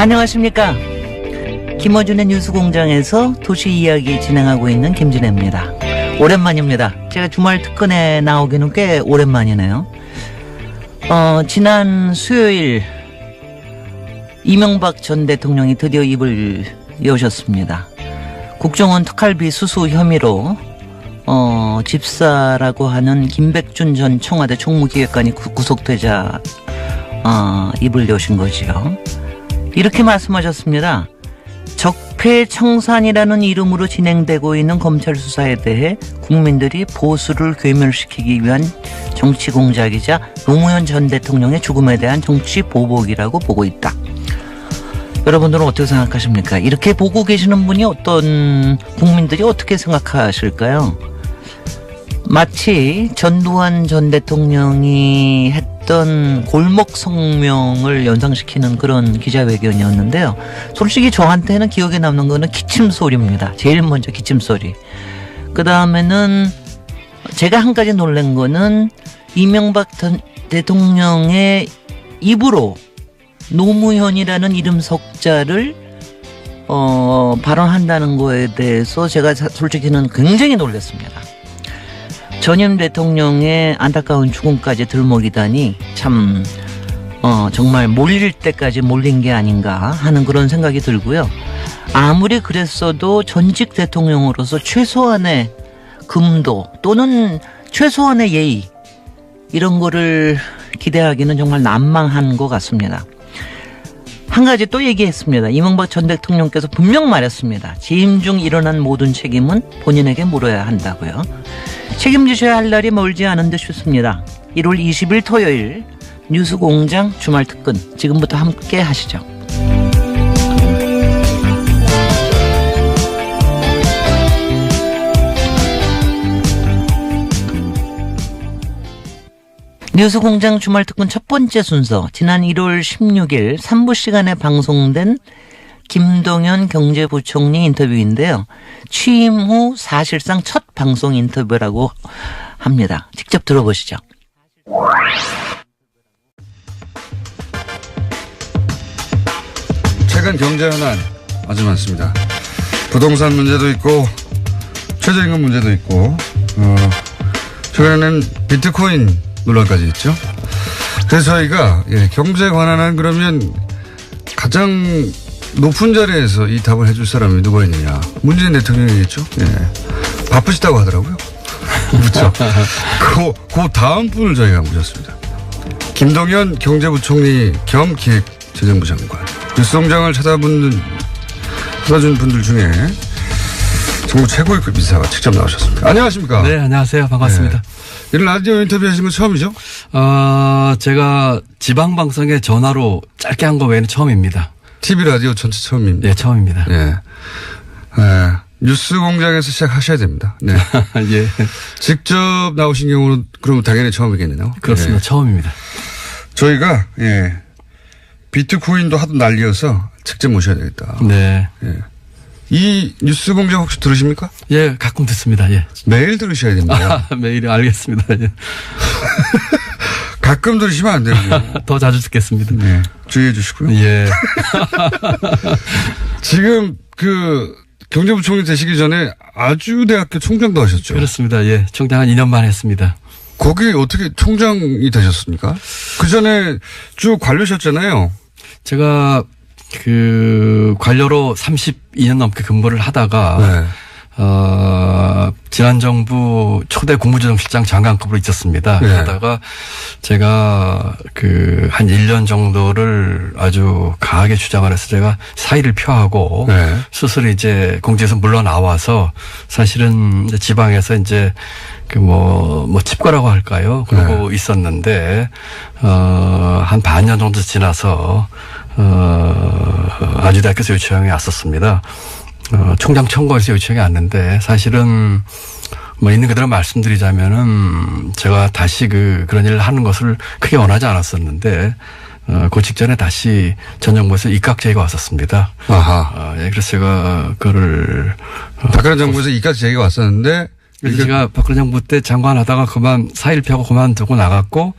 안녕하십니까. 김어준의 뉴스공장에서 도시 이야기 진행하고 있는 김진애입니다. 오랜만입니다. 제가 주말 특근에 나오기는 꽤 오랜만이네요. 지난 수요일 이명박 전 대통령이 드디어 입을 여셨습니다. 국정원 특활비 수수 혐의로 집사라고 하는 김백준 전 청와대 총무기획관이 구속되자 입을 여신 거지요. 이렇게 말씀하셨습니다. 적폐청산이라는 이름으로 진행되고 있는 검찰 수사에 대해 국민들이 보수를 괴멸시키기 위한 정치 공작이자 노무현 전 대통령의 죽음에 대한 정치 보복이라고 보고 있다. 여러분들은 어떻게 생각하십니까? 이렇게 보고 계시는 분이 어떤 국민들이 어떻게 생각하실까요? 마치 전두환 전 대통령이 했던 골목 성명을 연상시키는 그런 기자회견이었는데요. 솔직히 저한테는 기억에 남는 거는 기침 소리입니다. 제일 먼저 기침 소리. 그 다음에는 제가 한 가지 놀란 거는 이명박 전 대통령의 입으로 노무현이라는 이름 석자를 발언한다는 거에 대해서 제가 솔직히는 굉장히 놀랐습니다. 전임 대통령의 안타까운 죽음까지 들먹이다니 참 정말 몰릴 때까지 몰린 게 아닌가 하는 그런 생각이 들고요. 아무리 그랬어도 전직 대통령으로서 최소한의 금도 또는 최소한의 예의 이런 거를 기대하기는 정말 난망한 것 같습니다. 한 가지 또 얘기했습니다. 이명박 전 대통령께서 분명 말했습니다. 재임 중 일어난 모든 책임은 본인에게 물어야 한다고요. 책임지셔야 할 날이 멀지 않은 듯 싶습니다. 1월 20일 토요일 뉴스공장 주말 특근 지금부터 함께 하시죠. 뉴스공장 주말 특근 첫 번째 순서 지난 1월 16일 3부 시간에 방송된 김동연 경제부총리 인터뷰인데요. 취임 후 사실상 첫 방송 인터뷰라고 합니다. 직접 들어보시죠. 최근 경제 현안 아주 많습니다. 부동산 문제도 있고 최저임금 문제도 있고 최근에는 비트코인 논란까지 있죠. 그래서 저희가 경제 관한한 그러면 가장 높은 자리에서 이 답을 해줄 사람이 누가 있느냐. 문재인 대통령이겠죠. 바쁘시다고 하더라고요. 그렇죠. 그 다음 분을 저희가 모셨습니다. 김동연 경제부총리 겸 기획재정부 장관. 뉴스공장을 찾아준 분들 중에 정부 최고위급 인사가 직접 나오셨습니다. 안녕하십니까? 네, 안녕하세요. 반갑습니다. 이런 라디오 인터뷰 하신 건 처음이죠? 제가 지방방송에 전화로 짧게 한 거 외에는 처음입니다. TV 라디오 전체 처음입니다. 네, 처음입니다. 네. 뉴스 공장에서 시작하셔야 됩니다. 네. 예. 직접 나오신 경우는 그러면 당연히 처음이겠네요. 그렇습니다. 네. 처음입니다. 저희가, 비트코인도 하도 난리여서 직접 모셔야 되겠다. 네. 이 뉴스 공장 혹시 들으십니까? 예, 가끔 듣습니다. 예. 매일 들으셔야 됩니다. 매일 알겠습니다. 예. 가끔 들으시면 안 되고요. 더 자주 듣겠습니다. 네. 주의해 주시고요. 예. 지금 경제부총리 되시기 전에 아주대학교 총장도 하셨죠? 그렇습니다. 예. 총장 한 2년만 했습니다. 거기 어떻게 총장이 되셨습니까? 그 전에 쭉 관료셨잖아요. 제가 관료로 32년 넘게 근무를 하다가 네. 지난 정부 초대 국무조정실장 장관급으로 있었습니다. 네. 하다가 제가 한 1년 정도를 아주 강하게 주장을 해서 제가 사의를 표하고 네. 스스로 이제 공직에서 물러나와서 사실은 이제 지방에서 이제 칩거라고 할까요? 그러고 네. 있었는데 한 반년 정도 지나서 아주대학교에서 요청이 왔었습니다. 총장 청구에서 요청이 왔는데 사실은 있는 그대로 말씀드리자면은 제가 다시 그런 일을 하는 것을 크게 원하지 않았었는데 그 직전에 다시 전 정부에서 입각 제의가 왔었습니다. 아하. 그래서 제가 그거를 박근혜 정부에서 입각 제의가 왔었는데 그래서 제가 박근혜 정부 때 장관 하다가 사의를 펴고 그만두고 나갔고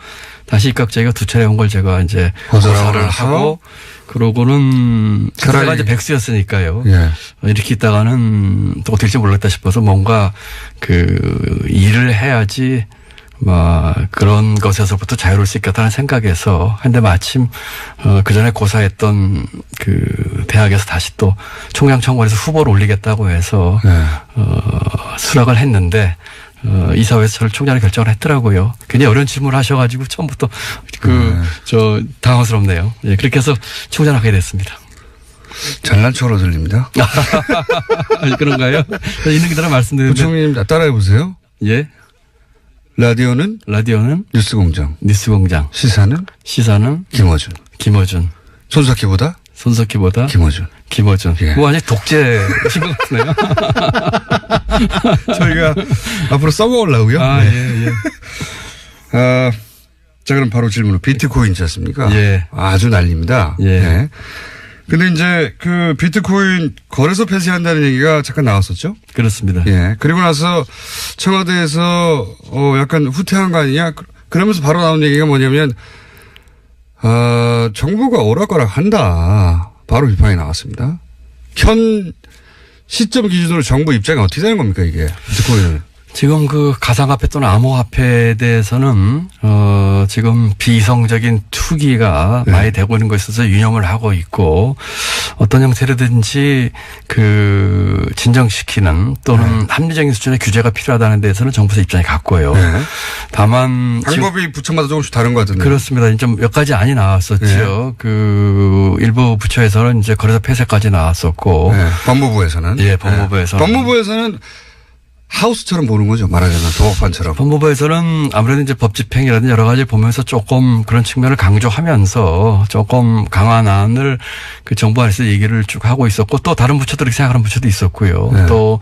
다시 입각제가 두 차례 온 걸 제가 이제 고사를 고사를 하고 그러고는 그때가 이제 백수였으니까요. 예. 이렇게 있다가는 또 어떻게 될지 몰랐다 싶어서 뭔가 그 일을 해야지 그런 것에서부터 자유로울 수 있겠다는 생각에서 근데 마침 그 전에 고사했던 그 대학에서 다시 또 총장청원에서 후보를 올리겠다고 해서 수락을 했는데 이사회에서 저를 총장으로 결정을 했더라고요. 굉장히 어려운 질문을 하셔가지고 처음부터 당황스럽네요. 예, 그렇게 해서 총장을 하게 됐습니다. 잘난 척으로 들립니다. 그런가요? 있는 그대로 말씀드리는데. 부총리님 따라해 보세요. 예. 라디오는 뉴스공장. 시사는 김어준. 손석희보다 김어준. 예. 완전 독재신 것 같네요. 저희가 앞으로 써먹으려고요. 예. 자, 그럼 바로 질문으로 비트코인이지 않습니까? 예. 아주 난립니다. 예. 네. 근데 이제 그 비트코인 거래소 폐쇄한다는 얘기가 잠깐 나왔었죠? 그렇습니다. 예. 그리고 나서 청와대에서 약간 후퇴한 거 아니냐? 그러면서 바로 나온 얘기가 뭐냐면, 정부가 오락가락 한다. 바로 비판이 나왔습니다. 현 시점 기준으로 정부 입장이 어떻게 되는 겁니까, 이게? 비트코인은. 지금 그 가상화폐 또는 암호화폐에 대해서는 지금 비이성적인 투기가 많이 되고 있는 것에 있어서 유념을 하고 있고 어떤 형태로든지 그 진정시키는 또는 합리적인 수준의 규제가 필요하다는 데에서는 정부에서 입장이 같고요. 다만 방법이 부처마다 조금씩 다른 것 같은데. 그렇습니다. 좀 몇 가지 안이 나왔었죠. 그 일부 부처에서는 이제 거래소 폐쇄까지 나왔었고. 법무부에서는. 예, 법무부에서는. 법무부에서는 하우스처럼 보는 거죠. 말하자면 도어판처럼. 법무부에서는 아무래도 이제 법 집행이라든지 여러 가지 보면서 조금 그런 측면을 강조하면서 조금 강한 안을 그 정부 안에서 얘기를 쭉 하고 있었고 또 다른 부처들이 생각하는 부처도 있었고요. 또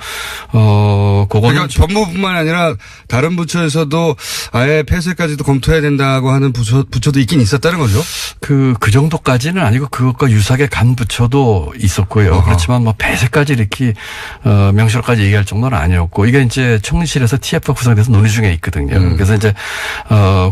그거는 그러니까 법무부뿐만 아니라 다른 부처에서도 아예 폐쇄까지도 검토해야 된다고 하는 부처도 있긴 있었다는 거죠. 그 정도까지는 아니고 그것과 유사하게 간 부처도 있었고요. 그렇지만 뭐 폐쇄까지 이렇게 명시로까지 얘기할 정도는 아니었고 이게 이제 총리실에서 TF가 구성돼서 논의 중에 있거든요. 그래서 이제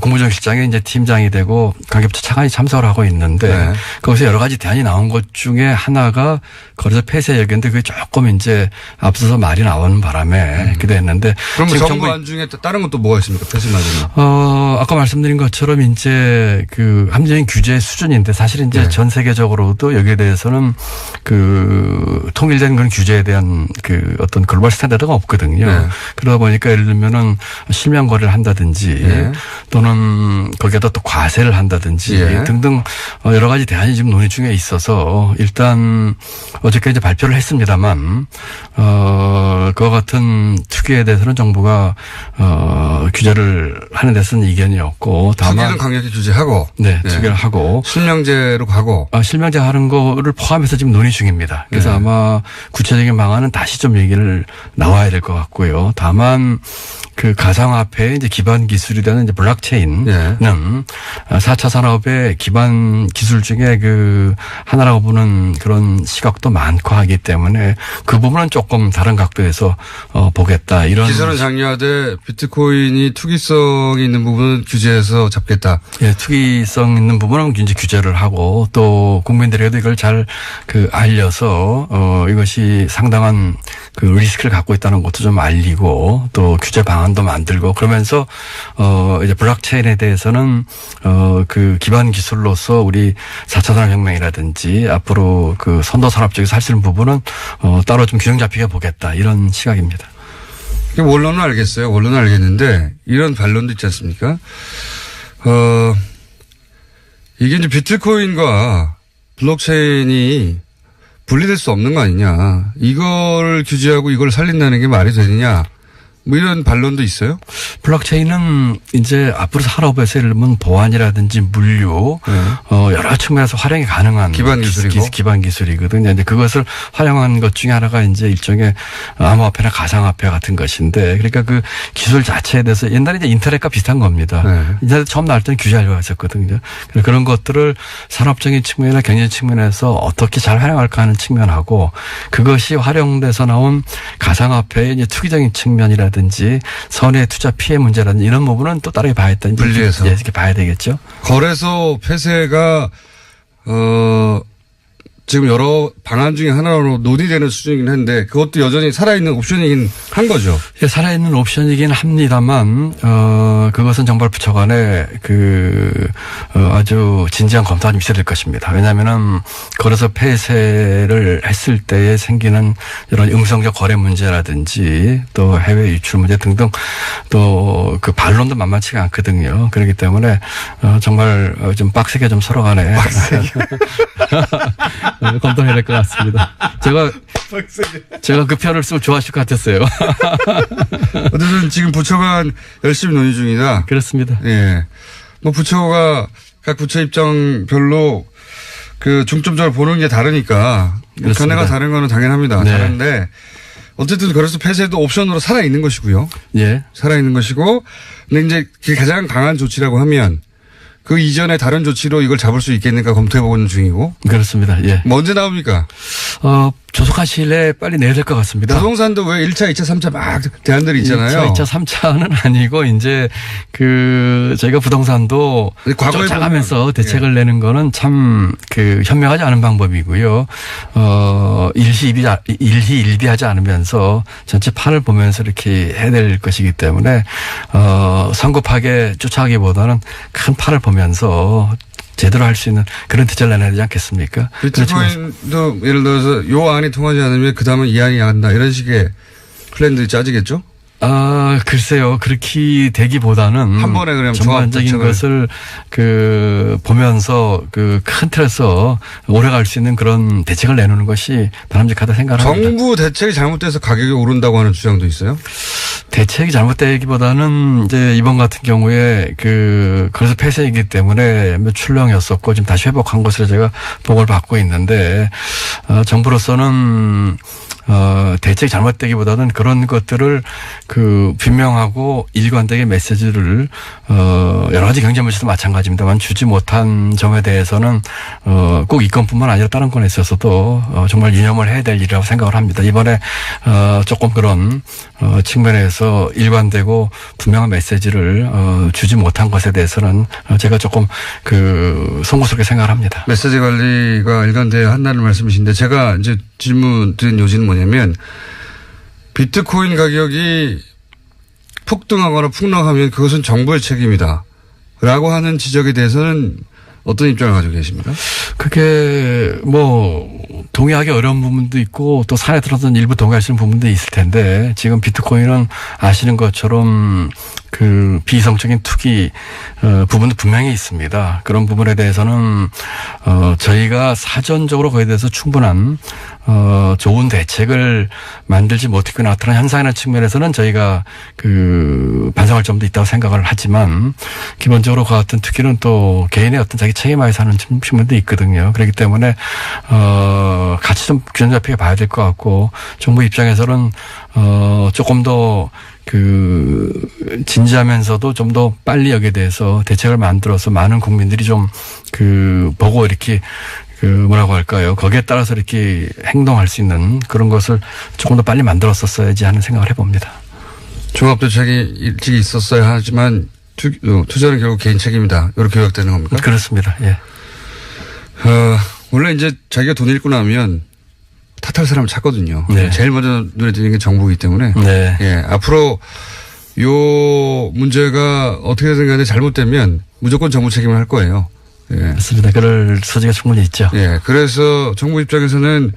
국무정실장이 이제 팀장이 되고 관계부처 차관이 참석을 하고 있는데 거기서 여러 가지 대안이 나온 것 중에 하나가 거래소 폐쇄 얘기인데 그게 조금 이제 앞서서 말이 나오는 바람에 기대했는데 그럼 정부 안 중에 다른 것도 뭐가 있습니까? 폐쇄 말고는. 아까 말씀드린 것처럼 이제 그 합리적인 규제 수준인데 사실 이제 전 세계적으로도 여기에 대해서는 그 통일된 그런 규제에 대한 그 어떤 글로벌 스탠다드가 없거든요. 그러다 보니까 예를 들면은 실명 거래를 한다든지 또는 거기에다 또 과세를 한다든지 등등 여러 가지 대안이 지금 논의 중에 있어서 일단 어저께 이제 발표를 했습니다만 그와 같은 투기에 대해서는 정부가 규제를 하는 데서는 이견이 없고 다만 투기는 강력히 규제하고 투기를 하고 실명제로 가고 실명제 하는 거를 포함해서 지금 논의 중입니다. 그래서 아마 구체적인 방안은 다시 좀 얘기를 나와야 될 것 같고요. 다만 그 가상화폐의 이제 기반 기술이 되는 이제 블록체인은 4차 산업의 기반 기술 중에 그 하나라고 보는 그런 시각도 많고 하기 때문에 그 부분은 조금 다른 각도에서 보겠다. 이런 기술은 장려하되 비트코인이 투기성이 있는 부분은 규제해서 잡겠다. 예, 투기성 있는 부분은 이제 규제를 하고 또 국민들에게도 이걸 잘 그 알려서 이것이 상당한 그 리스크를 갖고 있다는 것도 좀 알리고 또 규제 방안도 만들고 그러면서 이제 블록체인에 대해서는 그 기반 기술로서 우리 4차 산업혁명이라든지 앞으로 그 선도 산업 쪽에서 할 수 있는 부분은 따로 좀 균형 잡히게 보겠다 이런 시각입니다. 원론은 알겠어요. 원론은 알겠는데 이런 반론도 있지 않습니까? 이게 이제 비트코인과 블록체인이 분리될 수 없는 거 아니냐. 이걸 규제하고 이걸 살린다는 게 말이 되느냐. 뭐 이런 반론도 있어요? 블록체인은 이제 앞으로 산업에서 예를 들면 보안이라든지 물류 여러 측면에서 활용이 가능한 기반 기술이고 기반 기술이거든요. 이제 그것을 활용한 것 중에 하나가 이제 일종의 암호화폐나 가상화폐 같은 것인데 그러니까 그 기술 자체에 대해서 옛날에 이제 인터넷과 비슷한 겁니다. 인터넷 처음 나올 때는 규제하려고 했었거든요. 그런 것들을 산업적인 측면이나 경제 측면에서 어떻게 잘 활용할까 하는 측면하고 그것이 활용돼서 나온 가상화폐의 이제 투기적인 측면이라든지 문제라든지 선의 투자 피해 문제라든지 이런 부분은 또 다르게 봐야 된다. 분리해서. 예, 이렇게 봐야 되겠죠. 거래소 폐쇄가 지금 여러 방안 중에 하나로 논의되는 수준이긴 한데 그것도 여전히 살아있는 옵션이긴 한 거죠. 예, 살아있는 옵션이긴 합니다만, 그것은 정발부처 간에 아주 진지한 검토가 좀 있어야 될 것입니다. 왜냐하면은 거래소 폐쇄를 했을 때에 생기는 이런 음성적 거래 문제라든지 또 해외 유출 문제 등등 또 그 반론도 만만치가 않거든요. 그렇기 때문에 정말 좀 빡세게 좀 서로 간에 검토해야 될 것 같습니다. 제가 그 표현을 쓰고 좋아하실 것 같았어요. 어쨌든 지금 부처 간 열심히 논의 중이다. 그렇습니다. 예. 뭐 부처가 각 부처 입장별로 그 중점적으로 보는 게 다르니까 견해가 다른 거는 당연합니다. 네. 다른데 어쨌든 거래소 폐쇄도 옵션으로 살아 있는 것이고요. 예. 살아 있는 것이고 근데 이제 그게 가장 강한 조치라고 하면 그 이전에 다른 조치로 이걸 잡을 수 있겠는가 검토해보고 있는 중이고. 그렇습니다. 예. 뭐 언제 나옵니까? 조속한 시일 내에 빨리 내야 될 것 같습니다. 부동산도 왜 1차, 2차, 3차 막 대안들이 있잖아요. 1차, 3차는 아니고 이제 저희가 부동산도 쫓아가면서 대책을 내는 거는 참 현명하지 않은 방법이고요. 일희일비하지 않으면서 전체 판을 보면서 이렇게 해야 될 것이기 때문에 성급하게 쫓아가기보다는 큰 판을 보면서 제대로 할 수 있는 그런 대책을 내놔야 되지 않겠습니까? 비트코인도 예를 들어서 요 안이 통하지 않으면 그 다음은 이 안이 한다 이런 식의 플랜들이 짜지겠죠? 글쎄요. 그렇게 되기보다는 한 번에 그냥 전반적인 것을 보면서 큰 틀에서 오래 갈 수 있는 그런 대책을 내놓는 것이 바람직하다 생각합니다. 정부 대책이 잘못돼서 가격이 오른다고 하는 주장도 있어요? 대책이 잘못되기보다는 이제 이번 같은 경우에 그래서 폐쇄이기 때문에 출렁이었었고 지금 다시 회복한 것으로 제가 보고를 받고 있는데 정부로서는 대책이 잘못되기보다는 그런 것들을 분명하고 일관되게 메시지를 여러 가지 경제물질도 마찬가지입니다만 주지 못한 점에 대해서는 꼭 이 건뿐만 아니라 다른 건에 있어서도 정말 유념을 해야 될 일이라고 생각을 합니다. 이번에 조금 그런 측면에서 일관되고 분명한 메시지를 주지 못한 것에 대해서는 제가 조금 송구스럽게 생각을 합니다. 메시지 관리가 일관되어야 한다는 말씀이신데 제가 이제 질문 드린 요지는 뭐냐면 비트코인 가격이 폭등하거나 폭락하면 그것은 정부의 책임이다 라고 하는 지적에 대해서는 어떤 입장을 가지고 계십니까? 그게 동의하기 어려운 부분도 있고 또 사례 들어서 일부 동의하시는 부분도 있을 텐데 지금 비트코인은 아시는 것처럼 비이성적인 투기 부분도 분명히 있습니다. 그런 부분에 대해서는 저희가 사전적으로 거기에 대해서 충분한 좋은 대책을 만들지 못했고 나타난 현상이라는 측면에서는 저희가 반성할 점도 있다고 생각을 하지만 기본적으로 그 같은 투기는 또 개인의 어떤 자기 책임하에서 하는 측면도 있거든요. 그렇기 때문에 같이 좀 균형 잡히게 봐야 될 것 같고 정부 입장에서는 조금 더 진지하면서도 좀 더 빨리 여기에 대해서 대책을 만들어서 많은 국민들이 좀 보고 이렇게 뭐라고 할까요? 거기에 따라서 이렇게 행동할 수 있는 그런 것을 조금 더 빨리 만들었었어야지 하는 생각을 해봅니다. 종합대책이 일찍 있었어야 하지만 투자는 결국 개인 책임이다. 이렇게 요약되는 겁니까? 그렇습니다. 예. 원래 이제 자기가 돈 잃고 나면 탓할 사람을 찾거든요. 네. 제일 먼저 눈에 띄는 게 정부이기 때문에. 네. 예. 앞으로 요 문제가 어떻게든 간에 잘못되면 무조건 정부 책임을 할 거예요. 예. 맞습니다. 그럴 소지가 충분히 있죠. 예. 그래서 정부 입장에서는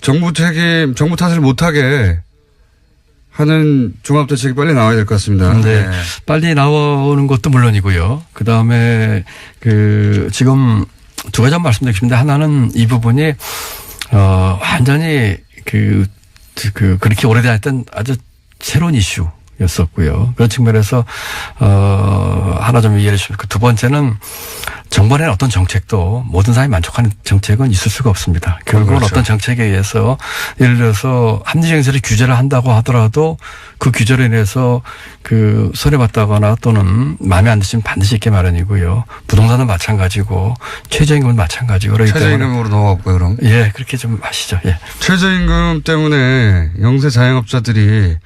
정부 탓을 못하게 하는 종합대책이 빨리 나와야 될 것 같습니다. 네. 네. 빨리 나오는 것도 물론이고요. 그 다음에 지금 두 가지 말씀드리고 싶은데 하나는 이 부분이 완전히 그렇게 오래됐던 아주 새로운 이슈였었고요. 그런 측면에서 하나 좀 이해해 주시면 두 번째는 정부의 어떤 정책도 모든 사람이 만족하는 정책은 있을 수가 없습니다. 결국은 그렇죠. 어떤 정책에 의해서 예를 들어서 합리정세를 규제를 한다고 하더라도 그 규제로 인해서 손해봤다거나 또는 마음에 안 드시면 반드시 있게 마련이고요. 부동산은 마찬가지고 최저임금은 마찬가지고 그렇기 때문에 최저임금으로 넘어갈까요 그럼? 예, 그렇게 좀 아시죠. 예. 최저임금 때문에 영세 자영업자들이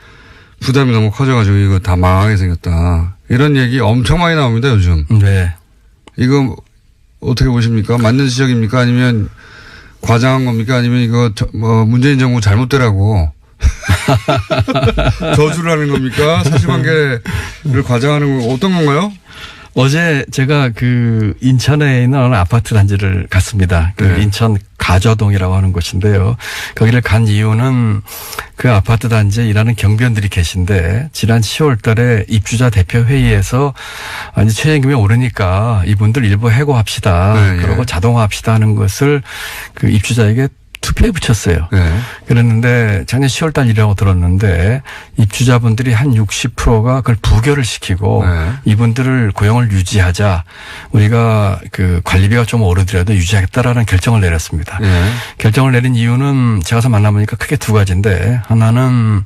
부담이 너무 커져가지고 이거 다 망하게 생겼다. 이런 얘기 엄청 많이 나옵니다, 요즘. 네. 이거 어떻게 보십니까? 맞는 지적입니까? 아니면 과장한 겁니까? 아니면 이거 문재인 정부 잘못되라고 저주를 하는 겁니까? 사실관계를 과장하는 건 어떤 건가요? 어제 제가 그 인천에 있는 어느 아파트 단지를 갔습니다. 그 네. 인천 가좌동이라고 하는 곳인데요. 거기를 간 이유는 그 아파트 단지에 일하는 경비원들이 계신데 지난 10월 달에 입주자 대표 회의에서 이제 최저임금이 오르니까 이분들 일부 해고합시다. 네, 그러고 예. 자동화합시다 하는 것을 그 입주자에게 투표에 붙였어요. 네. 그랬는데 작년 10월 달 일이라고 들었는데 입주자분들이 한 60%가 그걸 부결을 시키고 네. 이분들을 고용을 유지하자 우리가 그 관리비가 좀 오르더라도 유지하겠다라는 결정을 내렸습니다. 네. 결정을 내린 이유는 제가 가서 만나보니까 크게 두 가지인데 하나는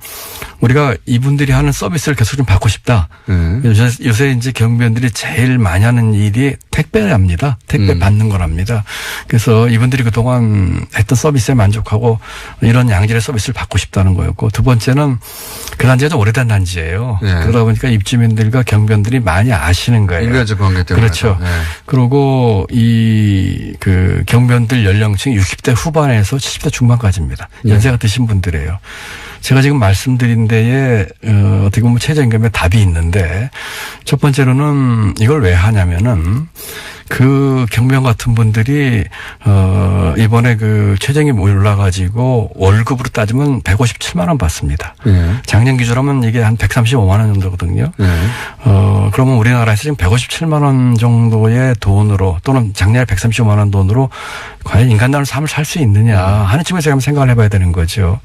우리가 이분들이 하는 서비스를 계속 좀 받고 싶다. 네. 요새 이제 경비원들이 제일 많이 하는 일이 택배랍니다. 택배 받는 거랍니다. 그래서 이분들이 그동안 했던 서비스에 만족하고 이런 양질의 서비스를 받고 싶다는 거였고 두 번째는 그 단지가 좀 오래된 단지예요. 네. 그러다 보니까 입주민들과 경비원들이 많이 아시는 거예요. 인간적 관계 때문에. 그렇죠. 네. 그리고 이 그 경비원들 연령층이 60대 후반에서 70대 중반까지입니다. 연세가 드신 분들이에요. 제가 지금 말씀드린 데에 어떻게 보면 최저임금에 답이 있는데 첫 번째로는 이걸 왜 하냐면은 그 경비원 같은 분들이 이번에 그 최저임금이 올라가지고 월급으로 따지면 157만 원 받습니다. 네. 작년 기준하면 이게 한 135만 원 정도거든요. 네. 그러면 우리나라에서 지금 157만 원 정도의 돈으로 또는 작년에 135만 원 돈으로 과연 인간다운 삶을 살 수 있느냐 하는 측면에서 한번 생각을 해봐야 되는 거죠.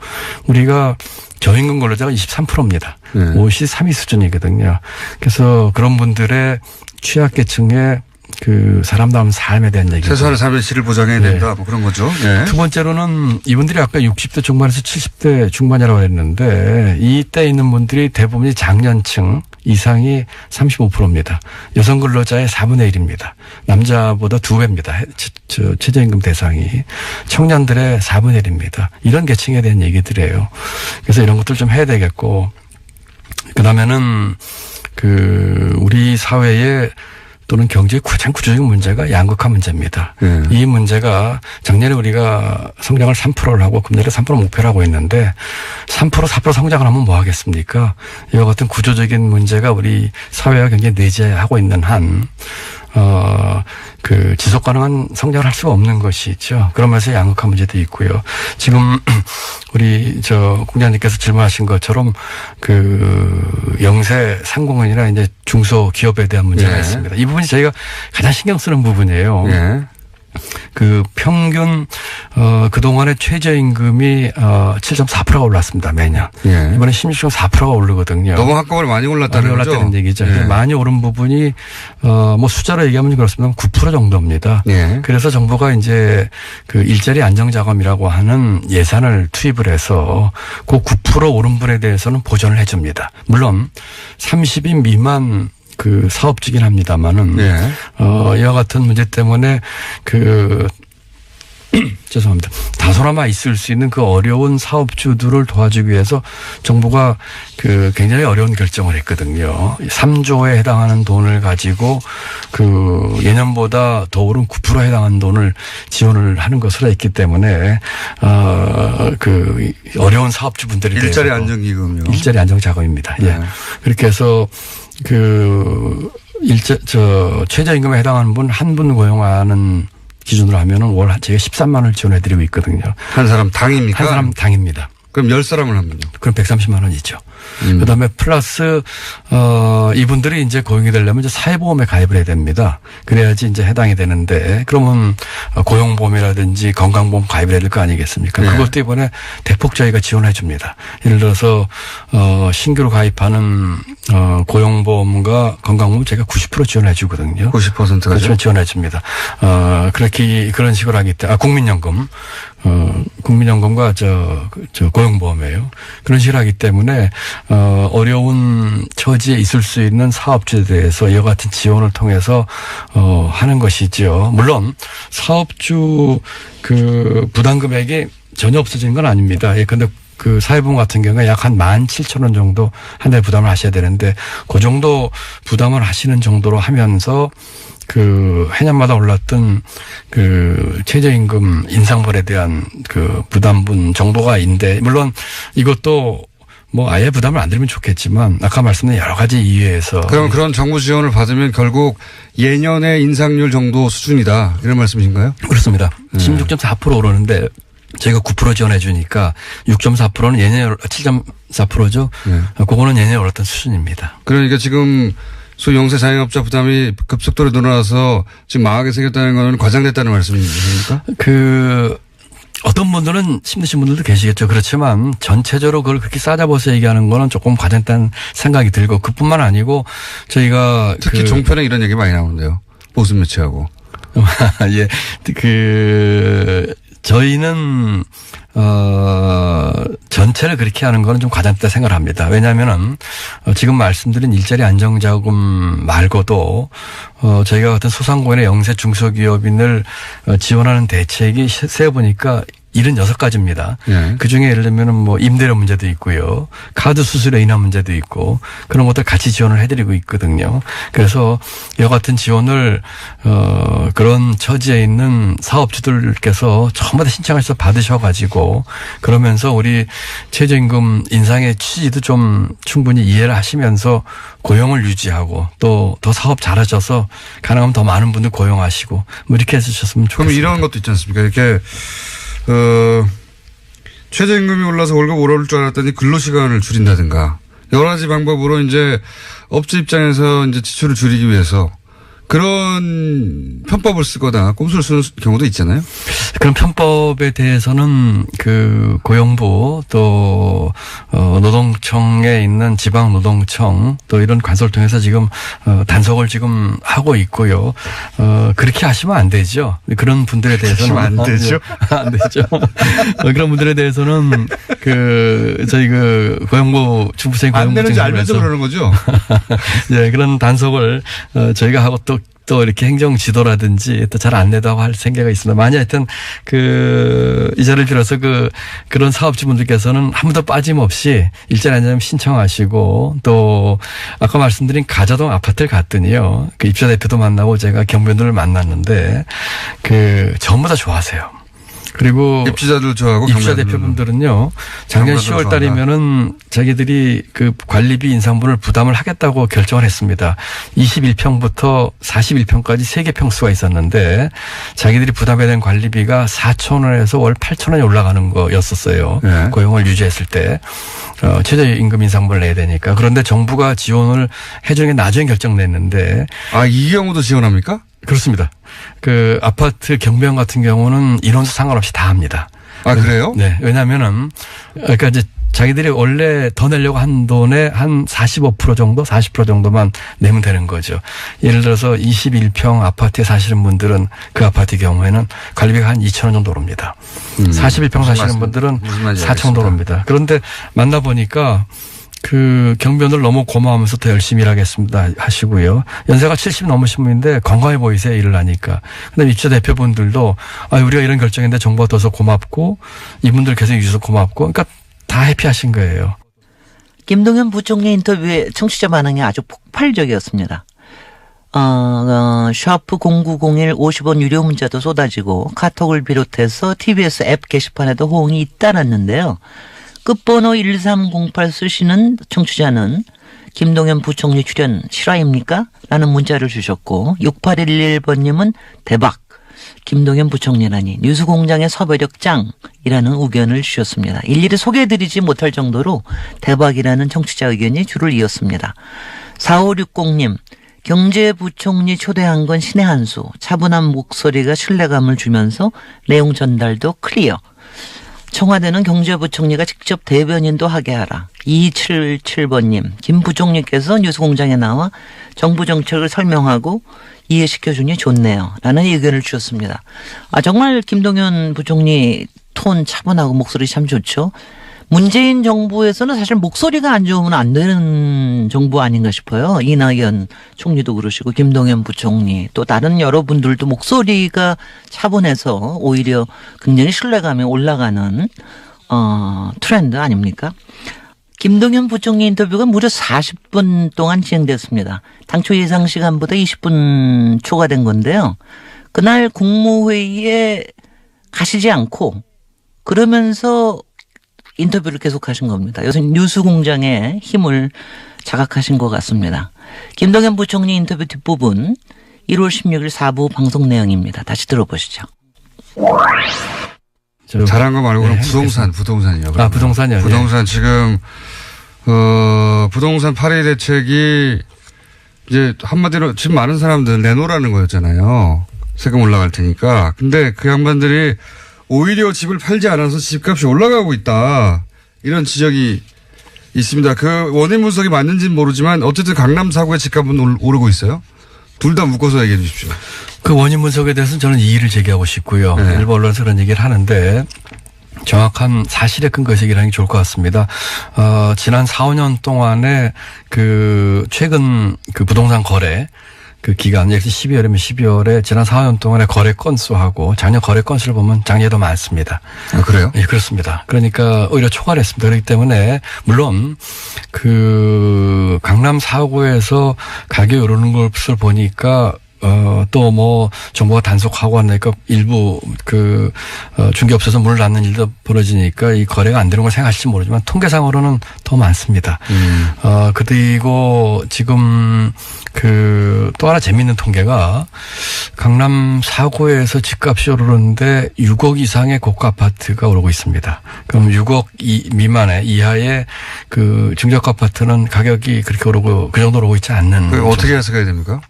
우리가 저임금 근로자가 23%입니다. 네. OECD 3위 수준이거든요. 그래서 그런 분들의 취약계층의 그 사람다운 삶에 대한 얘기죠. 최소한의 삶의 질을 보장해야 네. 된다. 뭐 그런 거죠. 네. 두 번째로는 이분들이 아까 60대 중반에서 70대 중반이라고 했는데 이때 있는 분들이 대부분이 장년층 이상이 35%입니다. 여성 근로자의 4분의 1입니다. 남자보다 2배입니다. 최저임금 대상이. 청년들의 4분의 1입니다. 이런 계층에 대한 얘기들이에요. 그래서 이런 것들 좀 해야 되겠고 그다음에는 그 우리 사회에 또는 경제의 가장 구조적인 문제가 양극화 문제입니다. 이 문제가 작년에 우리가 성장을 3%를 하고 금년에 3% 목표를 하고 있는데 3% 4% 성장을 하면 뭐 하겠습니까? 이와 같은 구조적인 문제가 우리 사회와 굉장히 내재하고 있는 한 그 지속 가능한 성장을 할 수가 없는 것이죠. 그러면서 양극화 문제도 있고요. 지금 우리 공장님께서 질문하신 것처럼 그 영세 상공인이나 이제 중소기업에 대한 문제가 네. 있습니다. 이 부분이 저희가 가장 신경 쓰는 부분이에요. 네. 그 평균 그동안의 최저임금이 7.4%가 올랐습니다. 매년. 예. 이번에 16.4%가 오르거든요. 너무 한꺼번에 많이 올랐다는 많이 거죠? 올랐다는 얘기죠. 예. 많이 오른 부분이 뭐 숫자로 얘기하면 그렇습니다. 9% 정도입니다. 예. 그래서 정부가 이제 그 일자리 안정자금이라고 하는 예산을 투입을 해서 그 9% 오른 분에 대해서는 보전을 해 줍니다. 물론 30인 미만 그 사업주긴 합니다만은 네. 이와 같은 문제 때문에 그 죄송합니다. 다소나마 있을 수 있는 그 어려운 사업주들을 도와주기 위해서 정부가 그 굉장히 어려운 결정을 했거든요. 3조에 해당하는 돈을 가지고 그 예년보다 더 오른 9%에 해당하는 돈을 지원을 하는 것으로 했기 때문에 그 어려운 사업주분들이 일자리 안정기금요. 일자리 안정자금입니다. 예. 네. 그렇게 해서 그 최저임금에 해당하는 분 한 분 고용하는 기준으로 하면은 월 제가 13만 원을 지원해드리고 있거든요. 한 사람 당입니까? 한 사람 당입니다. 그럼 10사람을 하면요? 그럼 130만 원이죠. 그다음에 플러스 이분들이 이제 고용이 되려면 이제 사회보험에 가입을 해야 됩니다. 그래야지 이제 해당이 되는데 그러면 고용보험이라든지 건강보험 가입을 해야 될 거 아니겠습니까? 네. 그것도 이번에 대폭 저희가 지원해 줍니다. 예를 들어서 신규로 가입하는 고용보험과 건강보험 제가 90% 지원해 주거든요. 90%가 그렇죠. 지원해 줍니다. 그런 식으로 하기 때문에 국민연금 국민연금과 고용보험이에요. 그런 식으로 하기 때문에 어려운 처지에 있을 수 있는 사업주에 대해서 이와 같은 지원을 통해서 하는 것이죠. 물론 사업주 그 부담 금액이 전혀 없어지는 건 아닙니다. 예, 근데 그 사회보험 같은 경우에 약 한 17,000원 정도 한 달에 부담을 하셔야 되는데 그 정도 부담을 하시는 정도로 하면서 그 해년마다 올랐던 그 최저임금 인상분에 대한 그 부담분 정도가 있는데 물론 이것도 뭐 아예 부담을 안 들면 좋겠지만 아까 말씀드린 여러 가지 이유에서 그럼 그런 정부 지원을 받으면 결국 예년의 인상률 정도 수준이다 이런 말씀이신가요? 그렇습니다. 16.4% 오르는데 저희가 9% 지원해 주니까 6.4%는 예년에 7.4%죠. 네. 그거는 예년에 올랐던 수준입니다. 그러니까 지금 소위 영세 자영업자 부담이 급속도로 늘어나서 지금 망하게 생겼다는 건 과장됐다는 말씀이십니까? 그 어떤 분들은 힘드신 분들도 계시겠죠. 그렇지만 전체적으로 그걸 그렇게 싸잡아서 얘기하는 거는 조금 과장됐다는 생각이 들고 그뿐만 아니고 저희가 특히 종편에 이런 얘기 많이 나오는데요. 보수 매체하고. 예. 저희는 전체를 그렇게 하는 거는 좀 과장됐다 생각을 합니다. 왜냐하면은 지금 말씀드린 일자리 안정자금 말고도 저희가 같은 소상공인의 영세 중소기업인을 지원하는 대책이 세어보니까 76가지입니다. 네. 그중에 예를 들면은 뭐 임대료 문제도 있고요. 카드 수수료 인하 문제도 있고 그런 것들 같이 지원을 해드리고 있거든요. 그래서 이와 같은 지원을 그런 처지에 있는 사업주들께서 전부 다 신청해서 받으셔가지고 그러면서 우리 최저임금 인상의 취지도 좀 충분히 이해를 하시면서 고용을 유지하고 또 더 사업 잘하셔서 가능하면 더 많은 분들 고용하시고 뭐 이렇게 해주셨으면 좋겠습니다. 그럼 이런 것도 있지 않습니까? 이렇게 최저임금이 올라서 월급 오를 줄 알았더니 근로시간을 줄인다든가 여러 가지 방법으로 이제 업체 입장에서 이제 지출을 줄이기 위해서 그런 편법을 쓰거나 꼼수를 쓰는 경우도 있잖아요. 그런 편법에 대해서는 그 고용부 또 노동청에 있는 지방노동청 또 이런 관서를 통해서 지금 단속을 지금 하고 있고요. 그렇게 하시면 안 되죠. 그런 분들에 대해서는 안 되죠. 안 되죠. 그런 분들에 대해서는 그 저희 그 고용부 중부생 안 되는지 알면서 그러는 거죠. 네, 그런 단속을 저희가 하고 또 이렇게 행정 지도라든지 또 잘 안 내다고 할 생각이 있습니다. 만약 하여튼 이 자리를 빌어서 그런 사업주분들께서는 한 번도 빠짐없이 일자리 안정자금 신청하시고 또 아까 말씀드린 가자동 아파트를 갔더니요. 그 입주자 대표도 만나고 제가 경비원들을 만났는데 전부 다 좋아하세요. 그리고 입주자들 좋아하고 입주자 대표분들은요. 작년 10월 달이면은 자기들이 그 관리비 인상분을 부담을 하겠다고 결정을 했습니다. 21평부터 41평까지 3개 평수가 있었는데 자기들이 부담해야 되는 관리비가 4,000원에서 월 8,000원이 올라가는 거였었어요. 네. 고용을 유지했을 때. 최저임금 인상분을 내야 되니까. 그런데 정부가 지원을 해주는 게 나중에 결정냈는데. 아, 이 경우도 지원합니까? 그렇습니다. 그 아파트 경비원 같은 경우는 인원수 상관없이 다 합니다. 아, 그래요? 네. 왜냐하면은 그러니까 이제 자기들이 원래 더 내려고 한 돈의 한 45% 정도, 40% 정도만 내면 되는 거죠. 예를 들어서 21평 아파트에 사시는 분들은 그 아파트 경우에는 관리비가 한 2,000원 정도 오릅니다. 41평 사시는 분들은 4,000원 오릅니다. 그런데 만나보니까 그 경비원들 너무 고마워하면서 더 열심히 일하겠습니다 하시고요. 연세가 70 넘으신 분인데 건강해 보이세요, 일을 하니까. 그다음에 입주자 대표분들도 우리가 이런 결정인데 정부가 둬서 고맙고 이분들 계속 유지해서 고맙고 그러니까 다 해피하신 거예요. 김동연 부총리 인터뷰에 청취자 반응이 아주 폭발적이었습니다. 샤프 0901 50원 유료 문자도 쏟아지고 카톡을 비롯해서 TBS 앱 게시판에도 호응이 잇따랐는데요. 끝번호 1308 쓰시는 청취자는 김동연 부총리 출연 실화입니까? 라는 문자를 주셨고 6811번님은 대박. 김동연 부총리라니 뉴스공장의 섭외력 짱이라는 의견을 주셨습니다. 일일이 소개해드리지 못할 정도로 대박이라는 청취자 의견이 줄을 이었습니다. 4560님 경제부총리 초대한 건 신의 한 수. 차분한 목소리가 신뢰감을 주면서 내용 전달도 클리어. 청와대는 경제부총리가 직접 대변인도 하게 하라. 277번님 김 부총리께서 뉴스공장에 나와 정부 정책을 설명하고 이해시켜주니 좋네요. 라는 의견을 주셨습니다. 정말 김동연 부총리 톤 차분하고 목소리 참 좋죠. 문재인 정부에서는 사실 목소리가 안 좋으면 안 되는 정부 아닌가 싶어요. 이낙연 총리도 그러시고 김동연 부총리 또 다른 여러분들도 목소리가 차분해서 오히려 굉장히 신뢰감이 올라가는 트렌드 아닙니까? 김동연 부총리 인터뷰가 무려 40분 동안 진행됐습니다. 당초 예상 시간보다 20분 초과된 건데요. 그날 국무회의에 가시지 않고 그러면서 인터뷰를 계속하신 겁니다. 요즘 뉴스공장의 힘을 자각하신 것 같습니다. 김동연 부총리 인터뷰 뒷부분 1월 16일 4부 방송 내용입니다. 다시 들어보시죠. 잘한 거 말고는 부동산이요. 아, 부동산이요. 부동산 지금 부동산 파리 대책이 이제 한마디로 집 많은 사람들 내놓으라는 거였잖아요. 세금 올라갈 테니까. 근데 그 양반들이 오히려 집을 팔지 않아서 집값이 올라가고 있다. 이런 지적이 있습니다. 그 원인 분석이 맞는지는 모르지만 어쨌든 강남 4구의 집값은 오르고 있어요. 둘 다 묶어서 얘기해 주십시오. 그 원인 분석에 대해서는 저는 이의를 제기하고 싶고요. 네. 일부 언론에서 그런 얘기를 하는데 정확한 사실에 근거해서 얘기를 하는 게 좋을 것 같습니다. 지난 4, 5년 동안에 그 최근 그 부동산 거래 그 기간, 역시 12월이면 12월에 지난 4, 5년 동안의 거래 건수하고 작년 거래 건수를 보면 작년에 더 많습니다. 아, 그래요? 예, 그렇습니다. 그러니까 오히려 초과했습니다. 그렇기 때문에 물론 그 강남 4구에서 가격이 오르는 것을 보니까 또 뭐 정부가 단속하고 하니까 일부 중개업소에서 문을 닫는 일도 벌어지니까 이 거래가 안 되는 걸 생각하실지 모르지만 통계상으로는 더 많습니다. 그리고 지금 또 하나 재미있는 통계가 강남 4구에서 집값이 오르는데 6억 이상의 고가 아파트가 오르고 있습니다. 그럼 6억 미만의 이하의 그 중저가 아파트는 가격이 그렇게 오르고 그 정도로 오고 있지 않는. 어떻게 해석해야 됩니까?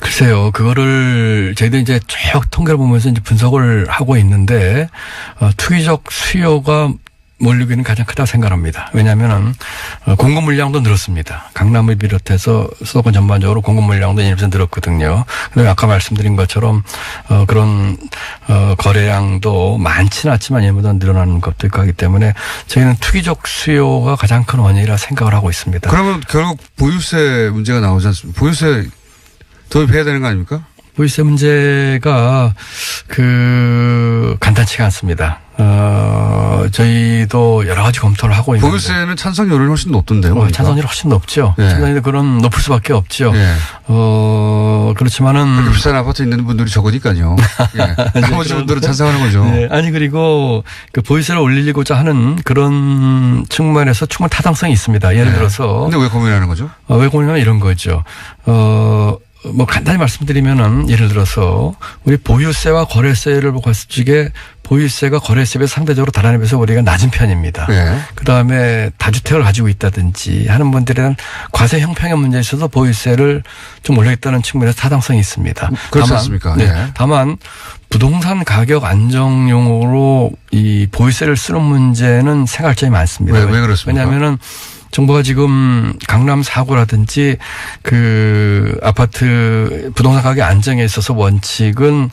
글쎄요, 그거를 저희들 이제 쭉 통계를 보면서 이제 분석을 하고 있는데, 투기적 수요가 몰리고 있는 가장 크다고 생각합니다. 왜냐하면은, 공급 물량도 늘었습니다. 강남을 비롯해서 수도권 전반적으로 공급 물량도 1% 늘었거든요. 그다음에 아까 말씀드린 것처럼, 그런, 거래량도 많지는 않지만 얘보다 늘어나는 것도 있고 하기 때문에 저희는 투기적 수요가 가장 큰 원인이라 생각을 하고 있습니다. 그러면 결국 보유세 문제가 나오지 않습니까? 보유세 도입해야 되는 거 아닙니까? 보유세 문제가 간단치가 않습니다. 저희도 여러 가지 검토를 하고 있는데. 보유세는 찬성률이 훨씬 높던데요. 그러니까. 찬성률이 훨씬 높죠. 네. 찬성률이 그럼 높을 수밖에 없죠. 네. 그렇지만은. 그렇게 비싼 아파트 있는 분들이 적으니까요. 예. 나머지 분들은 찬성하는 거죠. 네. 아니, 그리고 그 보유세를 올리고자 하는 그런 측면에서 충분히 타당성이 있습니다. 예를 들어서. 근데 왜 고민하는 거죠? 왜 고민하면 이런 거죠. 뭐 간단히 말씀드리면은 예를 들어서 우리 보유세와 거래세를 보고 봤을 적에 보유세가 거래세에 상대적으로 다른 비해서 우리가 낮은 편입니다. 네. 그다음에 다주택을 가지고 있다든지 하는 분들에 대한 과세 형평의 문제에 있어서 보유세를 좀 올리겠다는 측면에서 타당성이 있습니다. 그렇지 않습니까? 네. 네. 다만 부동산 가격 안정용으로 이 보유세를 쓰는 문제는 생각할 점이 많습니다. 왜 그렇습니까? 왜냐하면은 정부가 지금 강남 4구라든지 아파트 부동산 가격 안정에 있어서 원칙은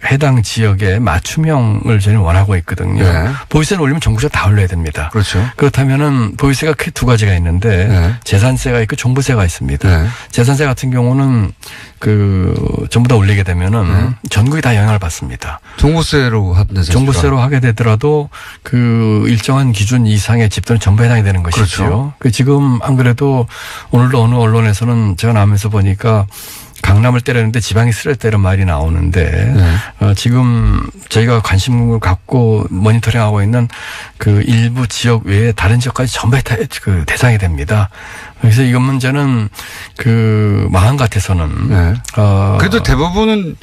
해당 지역에 맞춤형을 저희는 원하고 있거든요. 네. 보유세를 올리면 전국적으로 다 올려야 됩니다. 그렇죠. 그렇다면은 보유세가 크게 두 가지가 있는데 네. 재산세가 있고 종부세가 있습니다. 네. 재산세 같은 경우는 전부 다 올리게 되면은 전국이 다 영향을 받습니다. 종부세로 하면 종부세로 하게 되더라도 일정한 기준 이상의 집들은 전부 해당이 되는 것이죠. 그렇죠. 지금 안 그래도 오늘도 어느 언론에서는 제가 나오면서 보니까 강남을 때렸는데 지방이 쓰러졌다 이런 말이 나오는데 지금 저희가 관심을 갖고 모니터링하고 있는 일부 지역 외에 다른 지역까지 전부 대상이 됩니다. 그래서 이건 문제는 마음 같아서는 네. 그래도 대부분은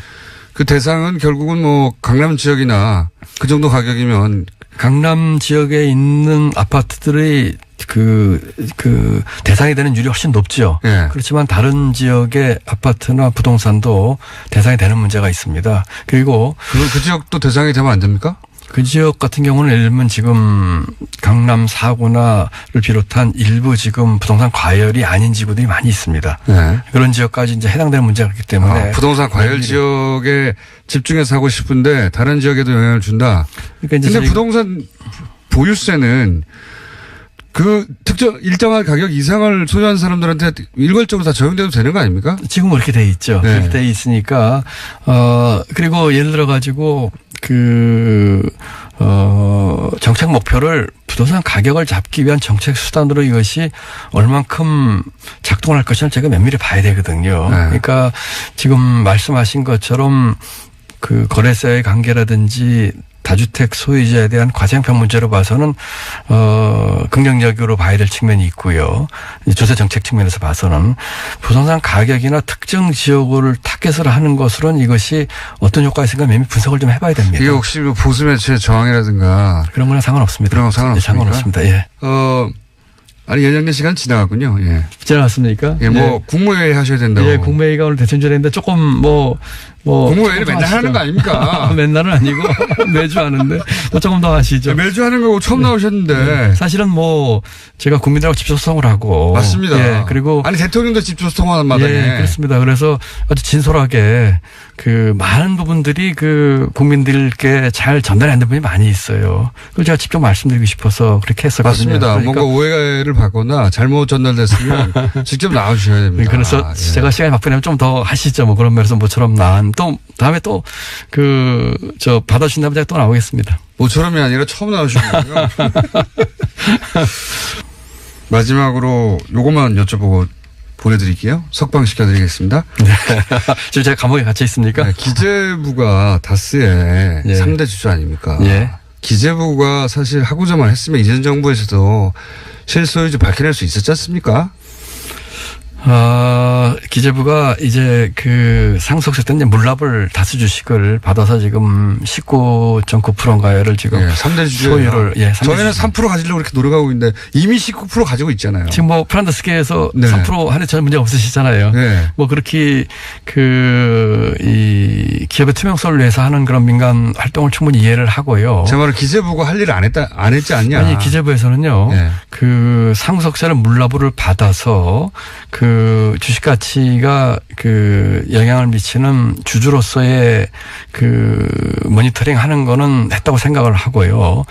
대상은 결국은 뭐 강남 지역이나 그 정도 가격이면 강남 지역에 있는 아파트들이 대상이 되는 율이 훨씬 높죠. 네. 그렇지만 다른 지역의 아파트나 부동산도 대상이 되는 문제가 있습니다. 그리고 그 지역도 대상이 되면 안 됩니까? 그 지역 같은 경우는 예를 들면 지금 강남 4구나를 비롯한 일부 지금 부동산 과열이 아닌 지구들이 많이 있습니다. 네. 그런 지역까지 이제 해당되는 문제가 있기 때문에. 부동산 과열 지역에 집중해서 하고 싶은데 다른 지역에도 영향을 준다. 그러니까 근데 부동산 보유세는 일정한 가격 이상을 소유한 사람들한테 일괄적으로 다 적용돼도 되는 거 아닙니까? 지금 그렇게 돼 있죠. 네. 그렇게 돼 있으니까, 그리고 예를 들어 가지고, 정책 목표를 부동산 가격을 잡기 위한 정책 수단으로 이것이 얼만큼 작동할 것인지 제가 면밀히 봐야 되거든요. 네. 그러니까 지금 말씀하신 것처럼 그 거래세의 관계라든지 다주택 소유자에 대한 과세형평 문제로 봐서는 긍정적으로 봐야 될 측면이 있고요. 조세 정책 측면에서 봐서는 부동산 가격이나 특정 지역을 타겟으로 하는 것으로는 이것이 어떤 효과가 있을까 면밀히 분석을 좀 해봐야 됩니다. 이게 혹시 보수 매체의 저항이라든가 그런 거랑 상관없습니다. 그런 거 상관없습니까? 상관없습니다. 예. 아니 연장된 시간 지나갔군요. 예. 지나갔습니까? 예, 뭐 국무회의 하셔야 된다고. 예, 국무회의가 오늘 대선 전에 했는데 조금 국무회의를 맨날 하는 거 아닙니까? 맨날은 아니고 매주 하는데 조금 더 하시죠. 매주 하는 거고 처음 나오셨는데. 사실은 제가 국민들하고 직접 소통을 하고. 맞습니다. 예, 그리고. 아니 대통령도 직접 소통하는 마당에. 예, 그렇습니다. 그래서 아주 진솔하게 많은 부분들이 국민들께 잘 전달이 안 된 부분이 많이 있어요. 그걸 제가 직접 말씀드리고 싶어서 그렇게 했었거든요. 맞습니다. 그러니까 뭔가 오해를 받거나 잘못 전달됐으면 직접 나와주셔야 됩니다. 그래서 제가 시간이 바쁘면 좀 더 하시죠. 그런 면에서 모처럼 또 다음에 또 받아주신다면 제가 또 나오겠습니다. 모처럼이 아니라 처음 나오시는군요. 마지막으로 요것만 여쭤보고 보내드릴게요. 석방시켜드리겠습니다. 네. 지금 제가 감옥에 갇혀 있습니까? 네, 기재부가 다스의 예. 3대 주주 아닙니까? 예. 기재부가 사실 하고자만 했으면 이전 정부에서도 실소유주 밝혀낼 수 있었지 않습니까? 기재부가 이제 상속세 때 이제 물납을 다수 주식을 받아서 지금 19.9%인가요를 지금. 예, 3대 주주. 소유를, 예, 3대 저희는 주주. 3% 가지려고 이렇게 노력하고 있는데 이미 19% 가지고 있잖아요. 지금 프란더스계에서 네. 3% 하는 전혀 문제 없으시잖아요. 네. 그렇게 이 기업의 투명성을 위해서 하는 그런 민간 활동을 충분히 이해를 하고요. 제 말은 기재부가 할 일을 안 했지 않냐. 아니, 기재부에서는요. 네. 상속세를 물납을 받아서 주식 가치가 영향을 미치는 주주로서의 모니터링 하는 거는 했다고 생각을 하고요.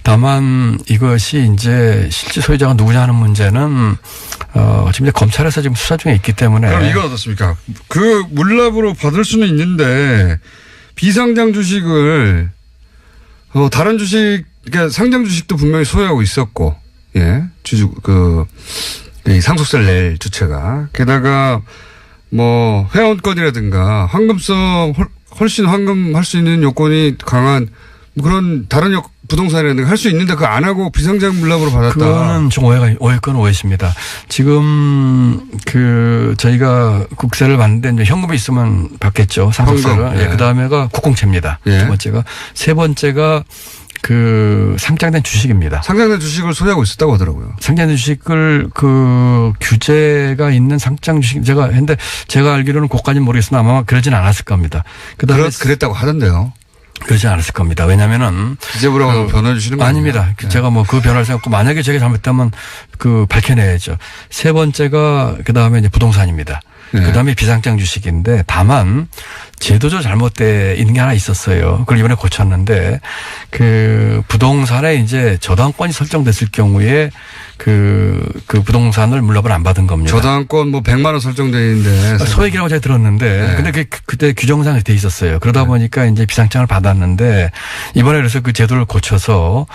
다만 이것이 이제 실제 소유자가 누구냐 하는 문제는 지금 이제 검찰에서 지금 수사 중에 있기 때문에. 그럼 이건 어떻습니까? 물납으로 받을 수는 있는데 비상장 주식을 다른 주식, 그러니까 상장 주식도 분명히 소유하고 있었고, 예, 이 상속세를 낼 주체가. 게다가 회원권이라든가 황금성 훨씬 황금할 수 있는 요건이 강한 그런 다른 부동산이라든가 할 수 있는데 그거 안 하고 비상장 물납으로 받았다. 그거는 좀 오해건 오해십니다. 지금 저희가 국세를 받는데 이제 현금이 있으면 받겠죠. 상속세를. 현금. 예. 그다음에가 국공채입니다. 예. 두 번째가. 세 번째가 상장된 주식입니다. 상장된 주식을 소유하고 있었다고 하더라고요. 상장된 주식을 규제가 있는 상장 주식 제가 했는데 제가 알기로는 그것까지는 모르겠으나 아마 그러진 않았을 겁니다. 그다음에 그랬다고 하던데요. 그러지 않았을 겁니다. 왜냐면은 기재부라고 변호해 주시는 거 아닙니다. 네. 제가 변호를 생각하고 만약에 제가 잘못했다면 밝혀내야죠. 세 번째가 그다음에 이제 부동산입니다. 네. 그다음에 비상장 주식인데 다만 제도적 잘못돼 있는 게 하나 있었어요. 그걸 이번에 고쳤는데 부동산에 이제 저당권이 설정됐을 경우에 부동산을 물납을 안 받은 겁니다. 저당권 100만 원 설정되어 있는데. 소액이라고 제가 들었는데 네. 근데 그때 규정상에 돼 있었어요. 그러다 보니까 이제 비상장을 받았는데 이번에 그래서 제도를 고쳐서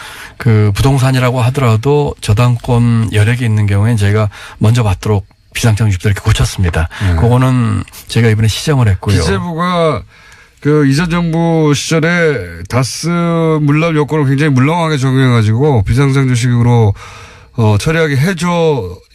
부동산이라고 하더라도 저당권 여력이 있는 경우에는 저희가 먼저 받도록 비상장 주식들 이렇게 고쳤습니다. 그거는 제가 이번에 시정을 했고요. 기재부가 이전 정부 시절에 다스 물납 요건을 굉장히 물렁하게 적용해가지고 비상장 주식으로 처리하게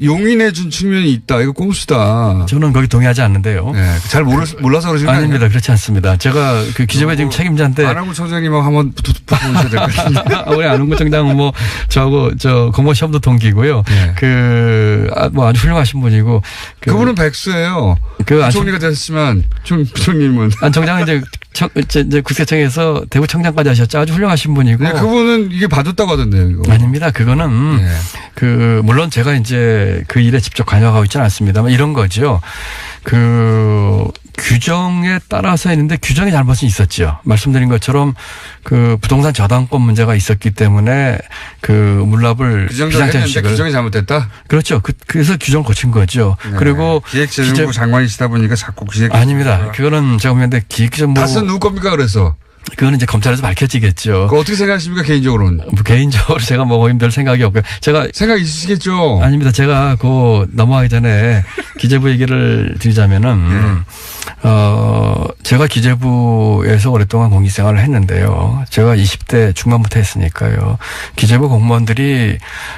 용인해 준 측면이 있다. 이거 꼼수다. 저는 거기 동의하지 않는데요. 네. 잘 몰라서 그러시는 거 아닙니다. 아니에요? 그렇지 않습니다. 제가 기재부의 지금 책임자인데. 안항구 청장님하고 한번 붙어보셔야 될 것 같은데. 우리 안홍구 청장은 저하고 공무원 시험도 동기고요. 네. 아주 훌륭하신 분이고. 그분은 백수예요. 부총리가 됐지만 부총님은. 안 청장은 이제 국세청에서 대구 청장까지 하셨죠. 아주 훌륭하신 분이고. 네, 그분은 이게 봐줬다고 하던데요, 이거. 아닙니다. 그거는 네. 물론 제가 이제 그 일에 직접 관여하고 있지는 않습니다만 이런 거죠. 규정에 따라서 했는데 규정의 잘못이 있었죠. 말씀드린 것처럼 부동산 저당권 문제가 있었기 때문에 물납을 비상장 주식을 규정이 잘못됐다. 그렇죠. 그래서 규정을 고친 거죠. 네. 그리고 기획재정부 장관이시다 보니까 자꾸 아닙니다. 그거는 제가 보는데 기획재정부 다스는 누구 겁니까 그래서? 그거는 이제 검찰에서 밝혀지겠죠. 그거 어떻게 생각하십니까, 개인적으로는? 뭐 개인적으로 제가 뭐 별 생각이 없고요. 제가 생각 있으시겠죠? 아닙니다. 제가 그 넘어가기 전에 기재부 얘기를 드리자면은 제가 기재부에서 오랫동안 공직생활을 했는데요. 제가 20대 중반부터 했으니까요. 기재부 공무원들이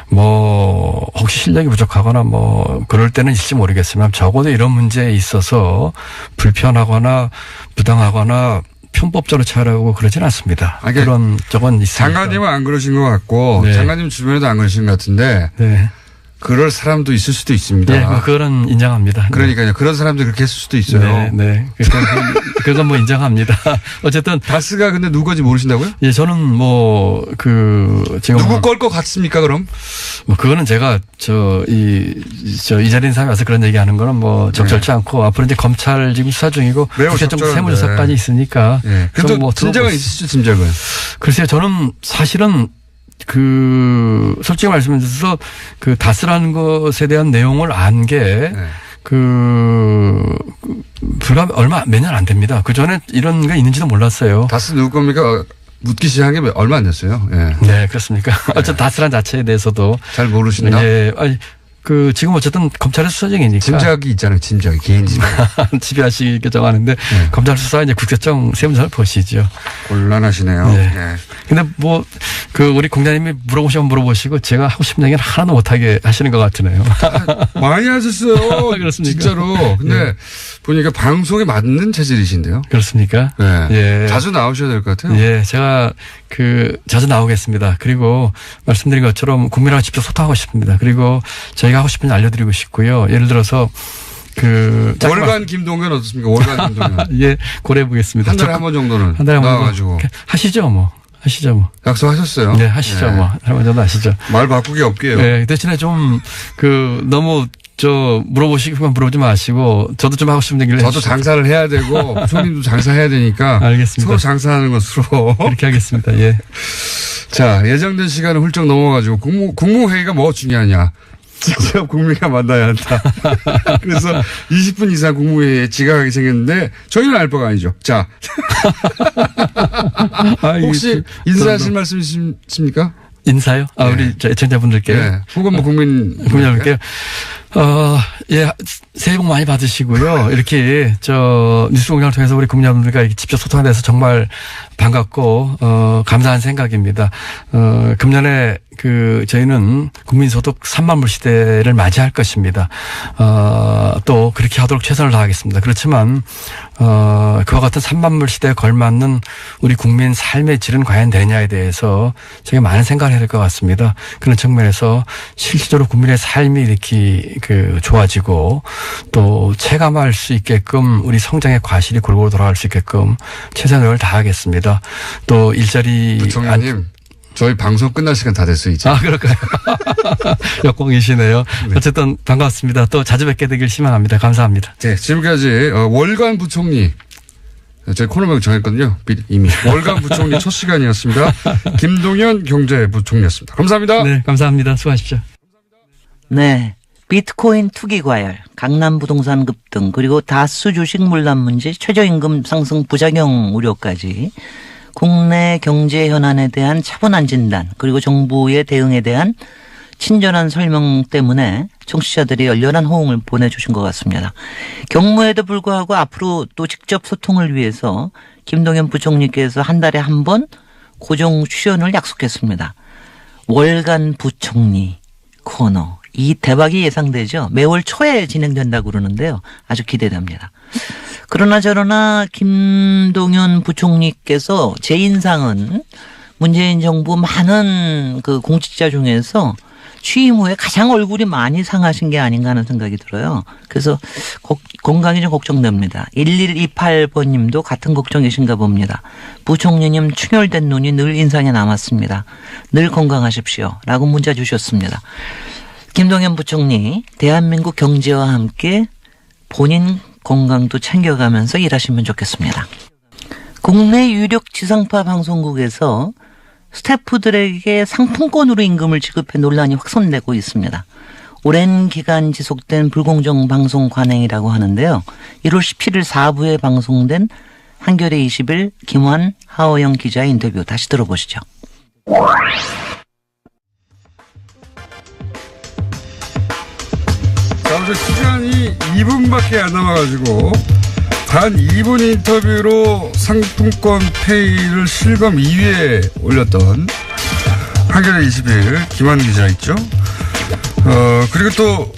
뭐 혹시 실력이 부족하거나 뭐 그럴 때는 있을지 모르겠지만 적어도 이런 문제에 있어서 불편하거나 부당하거나 편법적으로 처리하고 그러진 않습니다. 그런 적은 있습니다. 장관님은 안 그러신 것 같고 네. 장관님 주변에도 안 그러신 것 같은데 네. 그럴 사람도 있을 수도 있습니다. 네, 뭐 그거는 인정합니다. 그러니까요. 그런 사람들 그렇게 했을 수도 있어요. 네, 네. 그건 뭐 인정합니다. 어쨌든 다스가 근데 누구 건지 모르신다고요? 예, 저는 뭐 지금 누구 걸 것 같습니까, 그럼? 뭐 그거는 제가 이 자리에 있는 사람이 와서 그런 얘기하는 거는 뭐 적절치 않고 앞으로 이제 검찰 지금 수사 중이고 매우 국세청 적절한데. 세무조사까지 있으니까. 예. 그래도 뭐 짐작은 있으시죠, 짐작은. 글쎄요, 저는 사실은 솔직히 말씀드려서 다스라는 것에 대한 내용을 안 게 불과 몇 년 안 됩니다. 그 전에 이런 게 있는지도 몰랐어요. 다스 누구 겁니까? 묻기 시작한 게 얼마 안 됐어요. 예. 네, 그렇습니까? 어쨌든 다스란 자체에 대해서도. 잘 모르신다? 예. 아니, 지금 어쨌든 검찰의 수사 중이니까. 짐작이 있잖아요, 짐작이. 개인 짐작. 지배하시게 정하는데 검찰 수사 이제 국세청 세무조사를 보시죠. 곤란하시네요. 네. 예. 근데 우리 공장님이 물어보시면 물어보시고 제가 하고 싶은 얘기는 하나도 못하게 하시는 것 같으네요. 많이 하셨어요. 그렇습니까? 진짜로. 근데 네. 보니까 방송에 맞는 체질이신데요. 그렇습니까? 네. 예. 자주 나오셔야 될 것 같아요. 예, 제가 자주 나오겠습니다. 그리고 말씀드린 것처럼 국민하고 직접 소통하고 싶습니다. 그리고 저희가 하고 싶은 일 알려드리고 싶고요. 예를 들어서 월간 김동연 어떻습니까? 월간 김동연. 예, 고려해 보겠습니다. 한 달에 한 번 정도는 한 달에 한 번 나와가지고. 하시죠, 뭐. 약속하셨어요? 네, 하시죠, 뭐. 한 번 정도 하시죠. 말 바꾸기 없게요. 네, 대신에 좀 너무 물어보시기만 물어보지 마시고 저도 좀 하고 싶은 얘기를 저도 해주시죠. 장사를 해야 되고 부총님도 장사해야 되니까 알겠습니다. 서로 장사하는 것으로 그렇게 하겠습니다. 예. 자, 예정된 시간을 훌쩍 넘어가지고 국무회의가 뭐가 중요하냐. 직접 국민과 만나야 한다. 그래서 20분 이상 국무회의에 지각하게 생겼는데 저희는 알 바가 아니죠. 자. 혹시 인사하실 말씀 있습니까? 인사요? 네. 우리 애청자분들께. 네. 혹은 뭐 국민여러분께. 예, 새해 복 많이 받으시고요. 이렇게 뉴스공장을 통해서 우리 국민여러분들과 직접 소통에 대해서 정말 반갑고 감사한 생각입니다. 금년에 저희는 국민소득 3만 불 시대를 맞이할 것입니다. 또 그렇게 하도록 최선을 다하겠습니다. 그렇지만 그와 같은 3만 불 시대에 걸맞는 우리 국민 삶의 질은 과연 되냐에 대해서 저희가 많은 생각을 해야 될 것 같습니다. 그런 측면에서 실질적으로 국민의 삶이 이렇게 좋아지고 또 체감할 수 있게끔 우리 성장의 과실이 골고루 돌아갈 수 있게끔 최선을 다하겠습니다. 또 일자리 부총리님 저희 방송 끝날 시간 다 됐어요 이제. 그럴까요? 역공이시네요. 네. 어쨌든 반갑습니다. 또 자주 뵙게 되길 희망합니다. 감사합니다. 네, 지금까지 월간 부총리 저희 코너명 정했거든요. 이미 월간 부총리 첫 시간이었습니다. 김동연 경제부총리였습니다. 감사합니다. 네, 감사합니다. 수고하십시오. 네. 비트코인 투기 과열, 강남 부동산 급등, 그리고 다수 주식 물란 문제, 최저임금 상승 부작용 우려까지 국내 경제 현안에 대한 차분한 진단, 그리고 정부의 대응에 대한 친절한 설명 때문에 청취자들이 열렬한 호응을 보내주신 것 같습니다. 경무에도 불구하고 앞으로 또 직접 소통을 위해서 김동연 부총리께서 한 달에 한 번 고정 출연을 약속했습니다. 월간 부총리 코너. 이 대박이 예상되죠. 매월 초에 진행된다고 그러는데요. 아주 기대됩니다. 그러나 저러나 김동연 부총리께서 제 인상은 문재인 정부 많은 공직자 중에서 취임 후에 가장 얼굴이 많이 상하신 게 아닌가 하는 생각이 들어요. 그래서 건강이 좀 걱정됩니다. 1128번님도 같은 걱정이신가 봅니다. 부총리님 충혈된 눈이 늘 인상에 남았습니다. 늘 건강하십시오. 라고 문자 주셨습니다. 김동연 부총리, 대한민국 경제와 함께 본인 건강도 챙겨가면서 일하시면 좋겠습니다. 국내 유력 지상파 방송국에서 스태프들에게 상품권으로 임금을 지급해 논란이 확산되고 있습니다. 오랜 기간 지속된 불공정 방송 관행이라고 하는데요. 1월 17일 4부에 방송된 한겨레 20일 김환, 하호영 기자의 인터뷰 다시 들어보시죠. 자, 어제 시간이 2분밖에 안 남아가지고 단 2분 인터뷰로 상품권 페이를 실검 2위에 올렸던 한겨레 20일 김환 기자 있죠. 그리고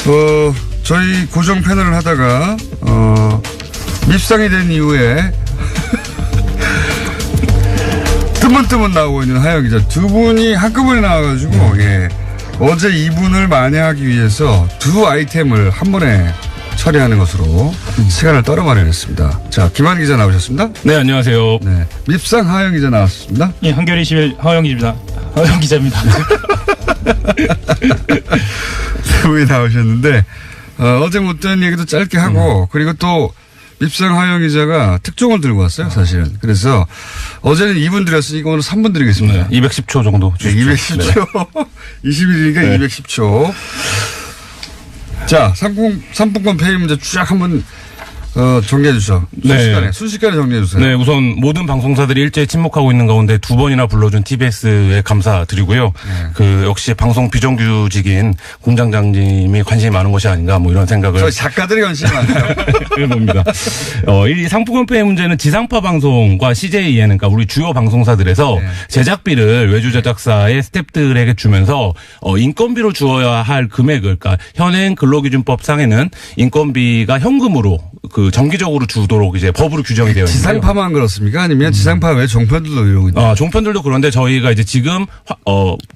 또 저희 고정 패널을 하다가 밉상이 된 이후에 뜨문뜨문 나오고 있는 하영 기자 두 분이 한꺼번에 나와가지고 어제 2분을 만회하기 위해서 두 아이템을 한 번에 처리하는 것으로 시간을 떨어 마련했습니다. 자, 김환 기자 나오셨습니다. 네, 안녕하세요. 네, 밉상 하영 기자 나왔습니다. 예, 한겨레 21 하영 기자입니다. 세 분이 나오셨는데 어제 못된 얘기도 짧게 하고 그리고 또 밉상 하영 기자가 특종을 들고 왔어요, 사실은. 그래서 어제는 2분 드렸으니까 오늘 3분 드리겠습니다. 네, 210초 정도. 네, 210초. 21일이니까 네. 210초. 자, 상품권 페이 문제 쫙 한번 정리해 주죠. 순식간에 정리해 주세요. 네, 우선 모든 방송사들이 일제히 침묵하고 있는 가운데 두 번이나 불러준 TBS에 감사드리고요. 역시 방송 비정규직인 공장장님이 관심이 많은 것이 아닌가 뭐 이런 생각을. 저희 작가들이 관심이 많아요. 해봅니다. 이 상품권페이 문제는 지상파 방송과 CJEN, 그러니까 우리 주요 방송사들에서 제작비를 외주 제작사의 스태프들에게 주면서 인건비로 주어야 할 금액을, 그러니까 현행 근로기준법 상에는 인건비가 현금으로 정기적으로 주도록 이제 법으로 규정이 되어 있는데요. 지상파만 그렇습니까? 아니면 지상파 외 종편들도 이러고 있나요? 종편들도 그런데 저희가 이제 지금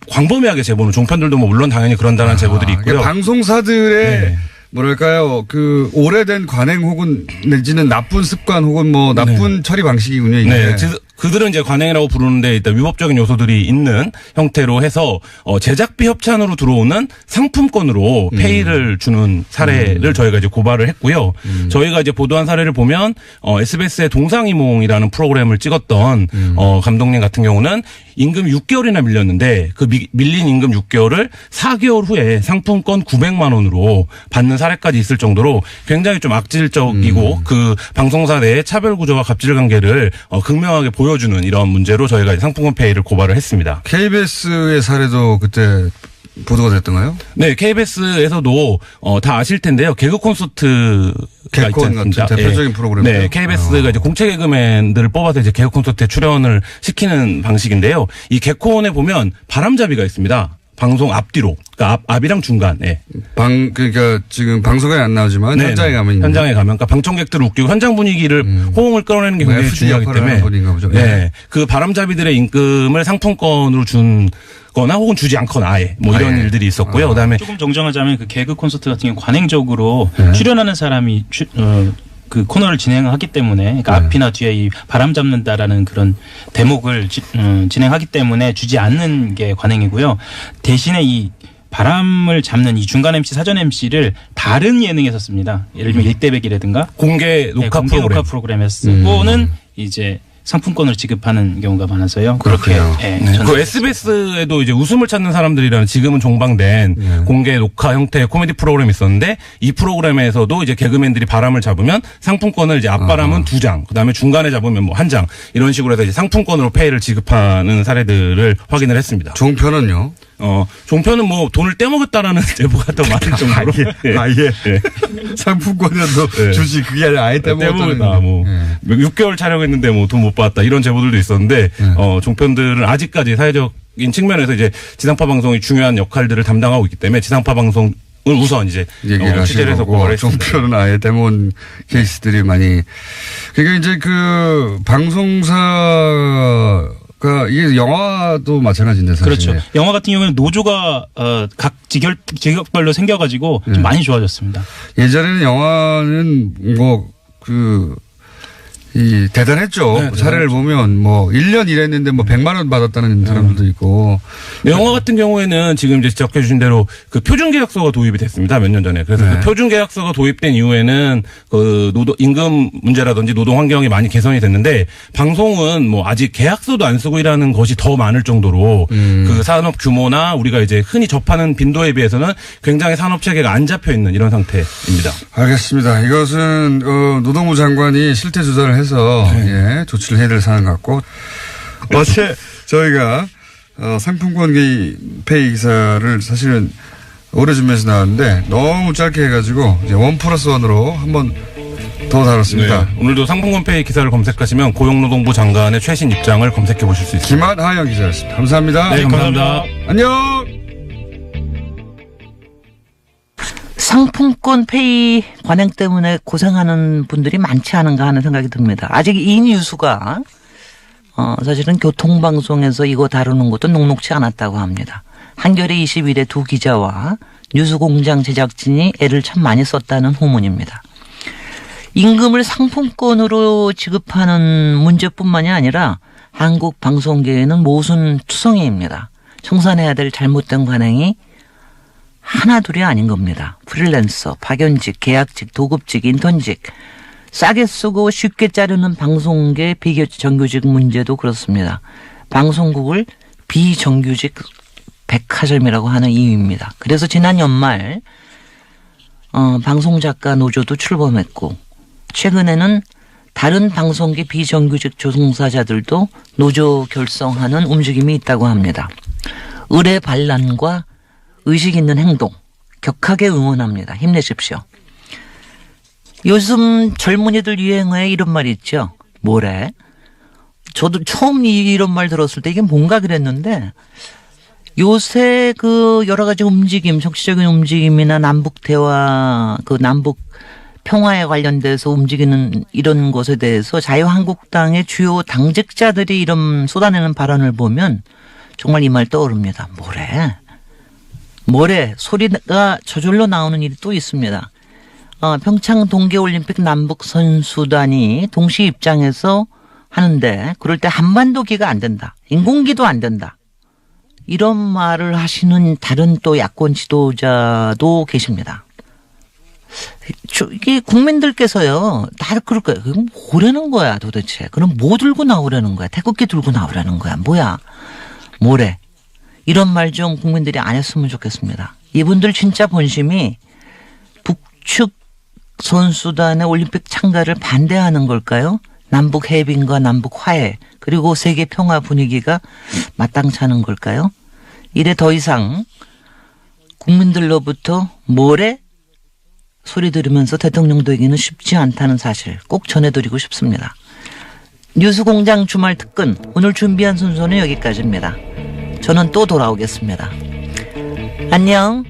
광범위하게 제보는 종편들도 뭐 물론 당연히 그런다는 제보들이 있고요. 그러니까 방송사들의 뭐랄까요, 오래된 관행 혹은 내지는 나쁜 습관 혹은 뭐 나쁜 처리 방식이군요, 이게. 네. 그들은 이제 관행이라고 부르는데 일단 위법적인 요소들이 있는 형태로 해서 제작비 협찬으로 들어오는 상품권으로 페이를 주는 사례를 저희가 이제 고발을 했고요. 저희가 이제 보도한 사례를 보면 SBS의 동상이몽이라는 프로그램을 찍었던 감독님 같은 경우는 임금 6개월이나 밀렸는데 그 밀린 임금 6개월을 4개월 후에 상품권 900만 원으로 받는 사례까지 있을 정도로 굉장히 좀 악질적이고 그 방송사 내의 차별 구조와 갑질 관계를 극명하게 보여주는 이런 문제로 저희가 상품권 페이를 고발을 했습니다. KBS의 사례도 그때 보도가 됐던가요? 네, KBS에서도 다 아실 텐데요. 개그 콘서트가 개콘 같은 대표적인 프로그램. 네, KBS가 이제 공채 개그맨들을 뽑아서 이제 개그 콘서트에 출연을 시키는 방식인데요. 이 개콘에 보면 바람잡이가 있습니다. 방송 앞뒤로, 그러니까 앞이랑 중간. 네. 그러니까 지금 방송에 안 나오지만 네네. 현장에 가면 현장에 가면, 그러니까 방청객들을 웃기고 현장 분위기를 호응을 끌어내는 게 굉장히 중요하기 때문에. 네, 그 바람잡이들의 임금을 상품권으로 거나 혹은 주지 않거나 아예 뭐 이런 일들이 있었고요. 그다음에 조금 정정하자면 그 개그 콘서트 같은 경우 관행적으로 출연하는 사람이 그 코너를 진행하기 때문에 그러니까 앞이나 뒤에 이 바람 잡는다라는 그런 대목을 진행하기 때문에 주지 않는 게 관행이고요. 대신에 이 바람을 잡는 이 중간 MC, 사전 MC를 다른 예능에서 씁니다. 예를 들면 일대백이라든가 공개 녹화 프로그램에서 쓰고는 이제 상품권을 지급하는 경우가 많아서요. 그렇게요. 그 SBS에도 이제 웃음을 찾는 사람들이라는 지금은 종방된 공개 녹화 형태의 코미디 프로그램이 있었는데 이 프로그램에서도 이제 개그맨들이 바람을 잡으면 상품권을 이제 앞바람은 2장, 그다음에 중간에 잡으면 뭐 1장 이런 식으로 해서 이제 상품권으로 페이를 지급하는 사례들을 확인을 했습니다. 종편은요? 종편은 뭐 돈을 떼먹었다라는 제보가 더 많을 정도로. 아예. 상품권이라도 주지 그게 아니라 아예 떼먹었다. 뭐 6개월 촬영했는데 뭐 돈 못 받았다 이런 제보들도 있었는데 종편들은 아직까지 사회적인 측면에서 이제 지상파 방송이 중요한 역할들을 담당하고 있기 때문에 지상파 방송을 우선 이제 취재를 해서 고발했습니다. 종편은 아예 떼먹은 케이스들이 많이. 그러니까 이제 그 방송사 이게 영화도 마찬가지인데 사실. 그렇죠. 영화 같은 경우는 노조가 각 직역별로 생겨가지고 좀 많이 좋아졌습니다. 예전에는 영화는 대단했죠. 사례를 보면 뭐 1년 일했는데 뭐 100만 원 받았다는 사람들도 있고. 영화 같은 경우에는 지금 이제 지적해 주신 대로 그 표준 계약서가 도입이 됐습니다. 몇 년 전에. 그래서 그 표준 계약서가 도입된 이후에는 그 임금 문제라든지 노동 환경이 많이 개선이 됐는데 방송은 뭐 아직 계약서도 안 쓰고 일하는 것이 더 많을 정도로 그 산업 규모나 우리가 이제 흔히 접하는 빈도에 비해서는 굉장히 산업 체계가 안 잡혀 있는 이런 상태입니다. 알겠습니다. 이것은 노동부 장관이 실태 조사를 해서 예, 조치를 해야 될 사안 같고 어제 저희가 상품권 페이 기사를 사실은 오래전에서 나왔는데 너무 짧게 해가지고 이제 1+1으로 한번 더 다뤘습니다. 네, 오늘도 상품권페이 기사를 검색하시면 고용노동부 장관의 최신 입장을 검색해 보실 수 있습니다. 김한하영 기자였습니다. 감사합니다. 네, 감사합니다. 안녕. 상품권 페이 관행 때문에 고생하는 분들이 많지 않은가 하는 생각이 듭니다. 아직 이 뉴스가 사실은 교통방송에서 이거 다루는 것도 녹록치 않았다고 합니다. 한겨레 21의 두 기자와 뉴스공장 제작진이 애를 참 많이 썼다는 후문입니다. 임금을 상품권으로 지급하는 문제뿐만이 아니라 한국 방송계에는 모순투성이입니다. 청산해야 될 잘못된 관행이 하나둘이 아닌 겁니다. 프리랜서, 파견직, 계약직, 도급직, 인턴직 싸게 쓰고 쉽게 자르는 방송계 비정규직 문제도 그렇습니다. 방송국을 비정규직 백화점이라고 하는 이유입니다. 그래서 지난 연말 방송작가 노조도 출범했고 최근에는 다른 방송계 비정규직 조종사자들도 노조 결성하는 움직임이 있다고 합니다. 의례 반란과 의식 있는 행동 격하게 응원합니다. 힘내십시오. 요즘 젊은이들 유행어에 이런 말이 있죠. 뭐래? 저도 처음 이런 말 들었을 때 이게 뭔가 그랬는데 요새 그 여러 가지 움직임, 정치적인 움직임이나 남북 대화, 그 남북 평화에 관련돼서 움직이는 이런 것에 대해서 자유한국당의 주요 당직자들이 이런 쏟아내는 발언을 보면 정말 이 말 떠오릅니다. 뭐래? 뭐래? 소리가 저절로 나오는 일이 또 있습니다. 평창 동계올림픽 남북 선수단이 동시 입장해서 하는데 그럴 때 한반도기가 안 된다. 인공기도 안 된다. 이런 말을 하시는 다른 또 야권 지도자도 계십니다. 이게 국민들께서요, 다 그럴 거예요. 그럼 뭐라는 거야 도대체. 그럼 뭐 들고 나오라는 거야. 태극기 들고 나오라는 거야. 뭐야. 뭐래. 이런 말 좀 국민들이 안 했으면 좋겠습니다. 이분들 진짜 본심이 북측 선수단의 올림픽 참가를 반대하는 걸까요? 남북 해빙과 남북 화해 그리고 세계 평화 분위기가 마땅치 않은 걸까요? 이래 더 이상 국민들로부터 뭐래? 소리 들으면서 대통령 되기는 쉽지 않다는 사실 꼭 전해드리고 싶습니다. 뉴스공장 주말 특근 오늘 준비한 순서는 여기까지입니다. 저는 또 돌아오겠습니다. 안녕.